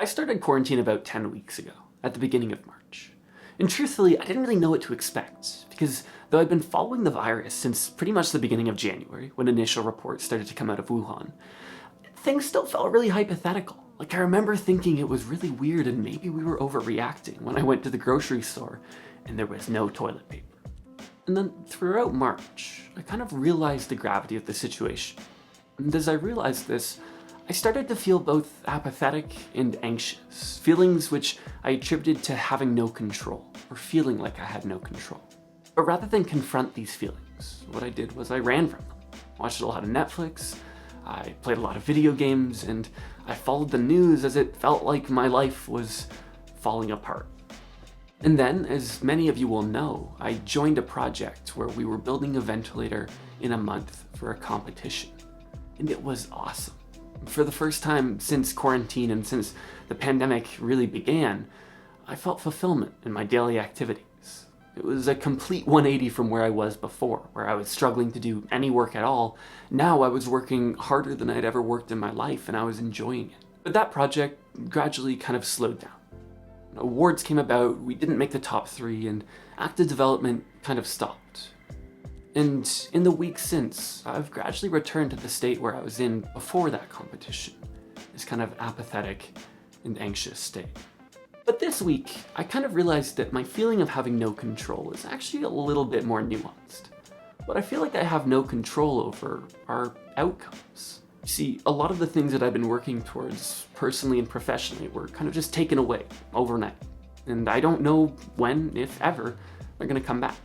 I started quarantine about 10 weeks ago, at the beginning of March. And truthfully, I didn't really know what to expect, because though I'd been following the virus since pretty much the beginning of January, when initial reports started to come out of Wuhan, things still felt really hypothetical. Like, I remember thinking it was really weird and maybe we were overreacting when I went to the grocery store and there was no toilet paper. And then throughout March, I kind of realized the gravity of the situation. And as I realized this, I started to feel both apathetic and anxious, feelings which I attributed to having no control, or feeling like I had no control. But rather than confront these feelings, what I did was I ran from them. Watched a lot of Netflix, I played a lot of video games, and I followed the news as it felt like my life was falling apart. And then, as many of you will know, I joined a project where we were building a ventilator in a month for a competition. And it was awesome. For the first time since quarantine and since the pandemic really began, I felt fulfillment in my daily activities. It was a complete 180 from where I was before, where I was struggling to do any work at all. Now I was working harder than I'd ever worked in my life, and I was enjoying it. But that project gradually kind of slowed down. Awards came about, we didn't make the top 3, and active development kind of stopped. And in the weeks since, I've gradually returned to the state where I was in before that competition, this kind of apathetic and anxious state. But this week, I kind of realized that my feeling of having no control is actually a little bit more nuanced. What I feel like I have no control over are outcomes. You see, a lot of the things that I've been working towards, personally and professionally, were kind of just taken away overnight. And I don't know when, if ever, they're gonna come back.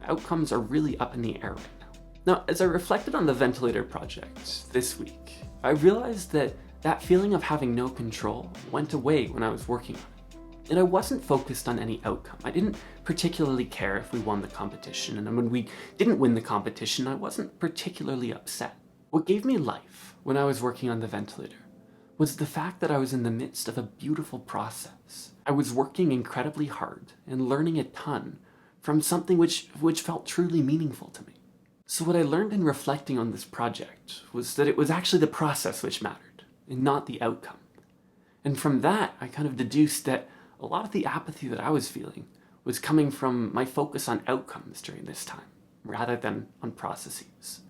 Outcomes are really up in the air right now. Now, as I reflected on the ventilator project this week, I realized that that feeling of having no control went away when I was working on it. And I wasn't focused on any outcome. I didn't particularly care if we won the competition, and when we didn't win the competition, I wasn't particularly upset. What gave me life when I was working on the ventilator was the fact that I was in the midst of a beautiful process. I was working incredibly hard and learning a ton from something which felt truly meaningful to me. So what I learned in reflecting on this project was that it was actually the process which mattered, and not the outcome. And from that, I kind of deduced that a lot of the apathy that I was feeling was coming from my focus on outcomes during this time, rather than on processes.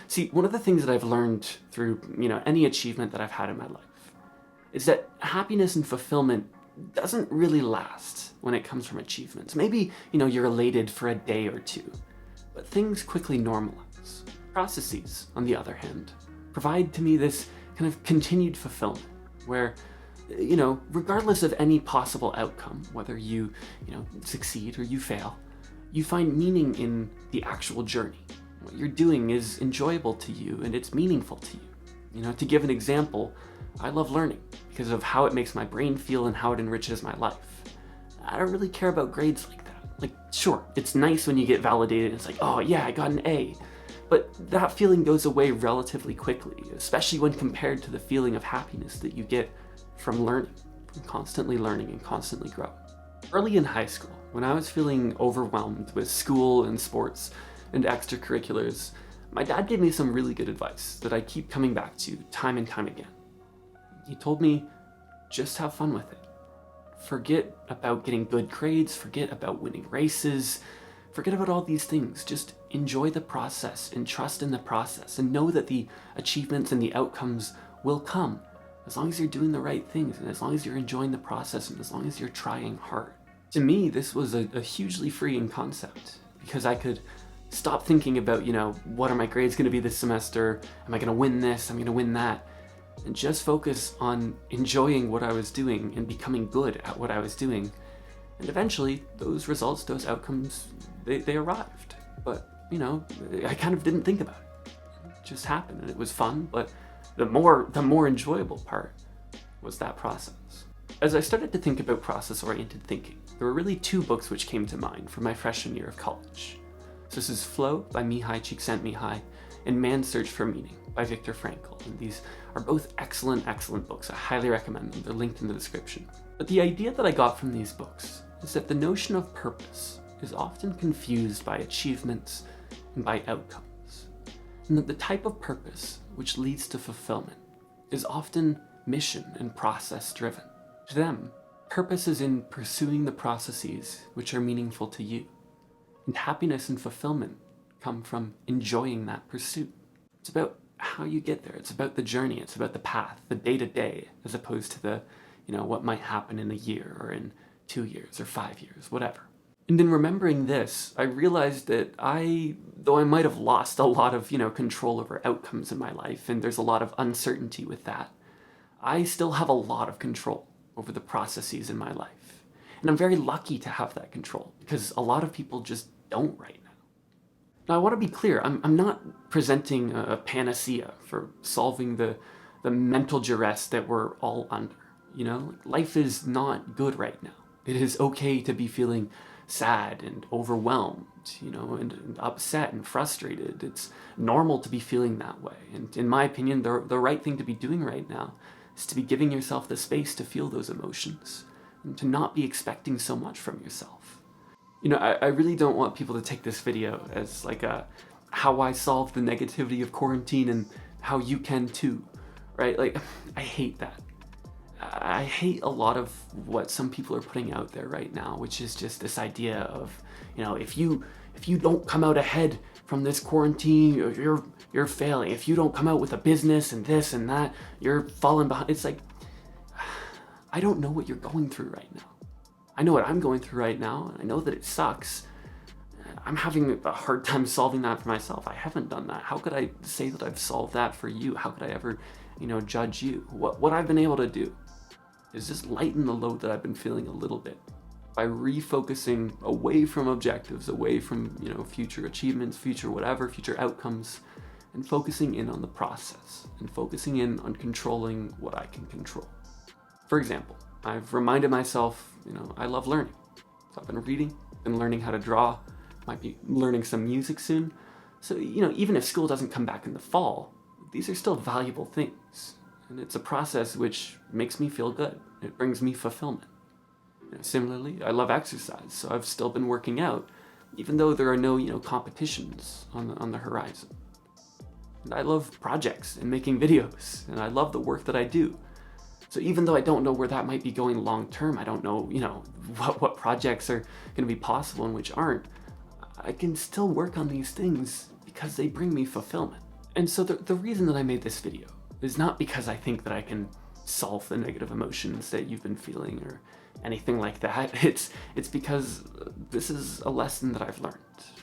See, one of the things that I've learned through, any achievement that I've had in my life is that happiness and fulfillment doesn't really last when it comes from achievements. Maybe, you're elated for a day or two, but things quickly normalize. Processes, on the other hand, provide to me this kind of continued fulfillment where, regardless of any possible outcome, whether you succeed or you fail, you find meaning in the actual journey. What you're doing is enjoyable to you and it's meaningful to you. To give an example, I love learning because of how it makes my brain feel and how it enriches my life. I don't really care about grades like that. Like, sure, it's nice when you get validated. It's like, oh yeah, I got an A. But that feeling goes away relatively quickly, especially when compared to the feeling of happiness that you get from learning, from constantly learning and constantly growing. Early in high school, when I was feeling overwhelmed with school and sports and extracurriculars, my dad gave me some really good advice that I keep coming back to time and time again. He told me, just have fun with it. Forget about getting good grades, forget about winning races, forget about all these things. Just enjoy the process and trust in the process and know that the achievements and the outcomes will come as long as you're doing the right things and as long as you're enjoying the process and as long as you're trying hard. To me, this was a hugely freeing concept because I could stop thinking about, what are my grades going to be this semester? Am I going to win this? I'm going to win that. And just focus on enjoying what I was doing and becoming good at what I was doing. And eventually, those results, those outcomes, they arrived. But, I kind of didn't think about it. It just happened and it was fun, but the more enjoyable part was that process. As I started to think about process-oriented thinking, there were really 2 books which came to mind for my freshman year of college. So this is Flow by Mihai Csikszentmihalyi and Man's Search for Meaning by Viktor Frankl. And these are both excellent books. I highly recommend them. They're linked in the description. But the idea that I got from these books is that the notion of purpose is often confused by achievements and by outcomes. And that the type of purpose which leads to fulfillment is often mission and process driven. To them, purpose is in pursuing the processes which are meaningful to you. And happiness and fulfillment come from enjoying that pursuit. It's about how you get there. It's about the journey. It's about the path, the day-to-day, as opposed to the, what might happen in a year or in 2 years or 5 years, whatever. And in remembering this, I realized that though I might have lost a lot of, control over outcomes in my life, and there's a lot of uncertainty with that, I still have a lot of control over the processes in my life. And I'm very lucky to have that control, because a lot of people just don't right now. Now, I want to be clear, I'm not presenting a panacea for solving the mental duress that we're all under. Life is not good right now. It is okay to be feeling sad and overwhelmed, and upset and frustrated. It's normal to be feeling that way. And in my opinion, the right thing to be doing right now is to be giving yourself the space to feel those emotions and to not be expecting so much from yourself. I really don't want people to take this video as like how I solve the negativity of quarantine and how you can too, right? Like, I hate that. I hate a lot of what some people are putting out there right now, which is just this idea of, if you don't come out ahead from this quarantine, you're failing. If you don't come out with a business and this and that, you're falling behind. It's like, I don't know what you're going through right now. I know what I'm going through right now, and I know that it sucks. I'm having a hard time solving that for myself. I haven't done that. How could I say that I've solved that for you? How could I ever, judge you? What I've been able to do is just lighten the load that I've been feeling a little bit by refocusing away from objectives, away from, future achievements, future whatever, future outcomes, and focusing in on the process and focusing in on controlling what I can control. For example, I've reminded myself, I love learning. So I've been reading, been learning how to draw, might be learning some music soon. So, even if school doesn't come back in the fall, these are still valuable things. And it's a process which makes me feel good. It brings me fulfillment. Similarly, I love exercise, so I've still been working out, even though there are no, competitions on the horizon. And I love projects and making videos, and I love the work that I do. So even though I don't know where that might be going long term, I don't know, what projects are going to be possible and which aren't, I can still work on these things because they bring me fulfillment. And so the reason that I made this video is not because I think that I can solve the negative emotions that you've been feeling or anything like that. It's because this is a lesson that I've learned.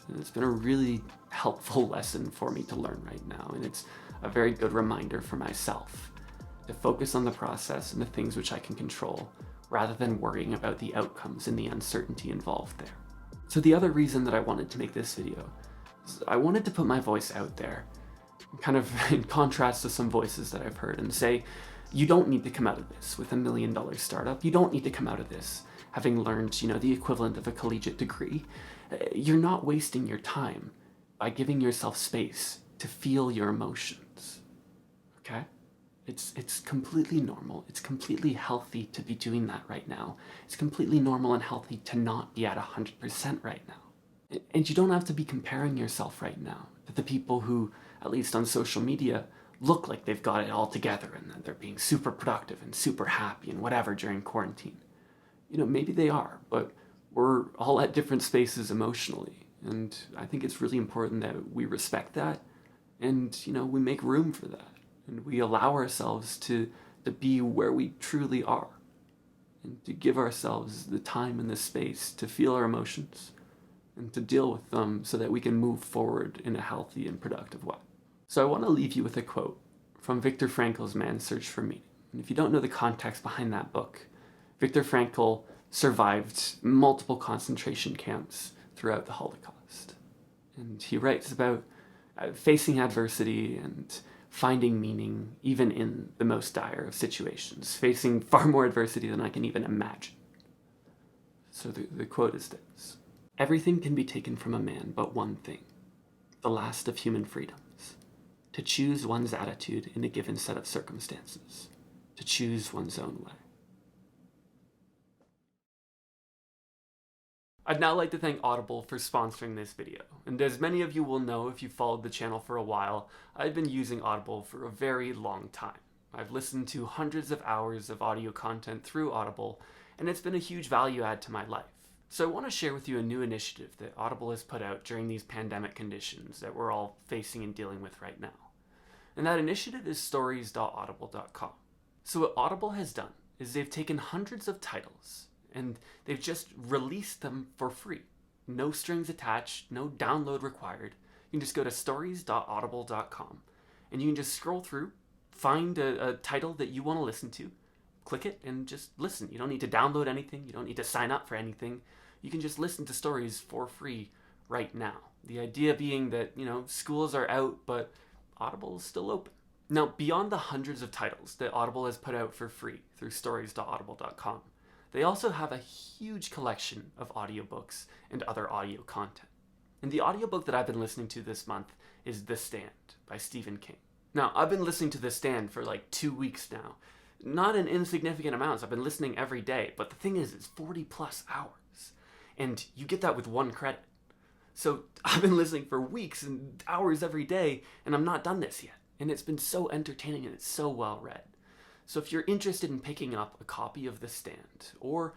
And it's been a really helpful lesson for me to learn right now. And it's a very good reminder for myself to focus on the process and the things which I can control, rather than worrying about the outcomes and the uncertainty involved there. So the other reason that I wanted to make this video is I wanted to put my voice out there, kind of in contrast to some voices that I've heard, and say, you don't need to come out of this with $1 million startup. You don't need to come out of this having learned, the equivalent of a collegiate degree. You're not wasting your time by giving yourself space to feel your emotions, okay? It's completely normal. It's completely healthy to be doing that right now. It's completely normal and healthy to not be at 100% right now. And you don't have to be comparing yourself right now to the people who, at least on social media, look like they've got it all together and that they're being super productive and super happy and whatever during quarantine. Maybe they are, but we're all at different spaces emotionally. And I think it's really important that we respect that and, we make room for that. And we allow ourselves to be where we truly are, and to give ourselves the time and the space to feel our emotions and to deal with them so that we can move forward in a healthy and productive way. So I want to leave you with a quote from Viktor Frankl's Man's Search for Meaning. And if you don't know the context behind that book, Viktor Frankl survived multiple concentration camps throughout the Holocaust. And he writes about facing adversity and finding meaning even in the most dire of situations, facing far more adversity than I can even imagine. So the quote is this: "Everything can be taken from a man but one thing, the last of human freedoms, to choose one's attitude in a given set of circumstances, to choose one's own way." I'd now like to thank Audible for sponsoring this video. And as many of you will know if you followed the channel for a while, I've been using Audible for a very long time. I've listened to hundreds of hours of audio content through Audible, and it's been a huge value add to my life. So I want to share with you a new initiative that Audible has put out during these pandemic conditions that we're all facing and dealing with right now. And that initiative is stories.audible.com. So what Audible has done is they've taken hundreds of titles and they've just released them for free. No strings attached, no download required. You can just go to stories.audible.com and you can just scroll through, find a title that you want to listen to, click it, and just listen. You don't need to download anything. You don't need to sign up for anything. You can just listen to stories for free right now. The idea being that, schools are out, but Audible is still open. Now, beyond the hundreds of titles that Audible has put out for free through stories.audible.com, they also have a huge collection of audiobooks and other audio content. And the audiobook that I've been listening to this month is The Stand by Stephen King. Now, I've been listening to The Stand for like 2 weeks now. Not in insignificant amounts. I've been listening every day. But the thing is, it's 40 plus hours. And you get that with 1 credit. So I've been listening for weeks and hours every day, and I'm not done this yet. And it's been so entertaining and it's so well read. So if you're interested in picking up a copy of The Stand or,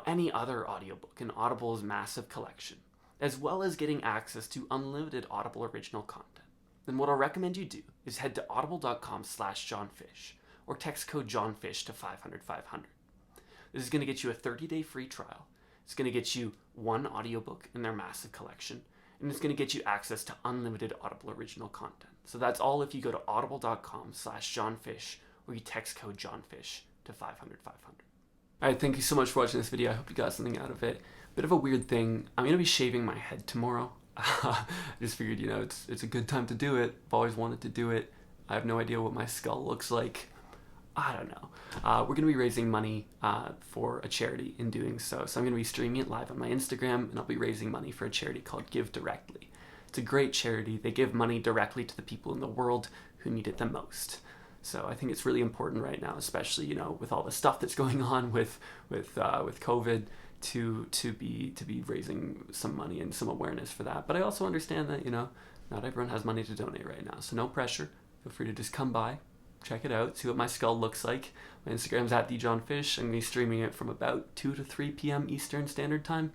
any other audiobook in Audible's massive collection, as well as getting access to unlimited Audible original content, then what I'll recommend you do is head to audible.com/johnfish or text code JOHNFISH to 500-500. This is going to get you a 30-day free trial. It's going to get you 1 audiobook in their massive collection, and it's going to get you access to unlimited Audible original content. So that's all if you go to audible.com/JohnFish or you text code JOHNFISH to 500-500. All right, thank you so much for watching this video. I hope you got something out of it. Bit of a weird thing. I'm going to be shaving my head tomorrow. I just figured, it's a good time to do it. I've always wanted to do it. I have no idea what my skull looks like. I don't know. We're going to be raising money for a charity in doing so. So I'm going to be streaming it live on my Instagram, and I'll be raising money for a charity called Give Directly. It's a great charity. They give money directly to the people in the world who need it the most. So I think it's really important right now, especially, with all the stuff that's going on with COVID, to be raising some money and some awareness for that. But I also understand that, not everyone has money to donate right now. So no pressure. Feel free to just come by, check it out, see what my skull looks like. My Instagram's @thejohnfish. I'm going to be streaming it from about 2 to 3 p.m. Eastern Standard Time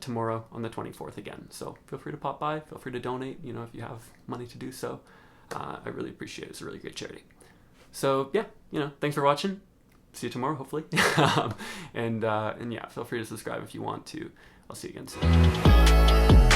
tomorrow on the 24th again. So feel free to pop by, feel free to donate, if you have money to do so. I really appreciate it. It's a really great charity. So yeah, thanks for watching. See you tomorrow, hopefully. and yeah, feel free to subscribe if you want to. I'll see you again soon.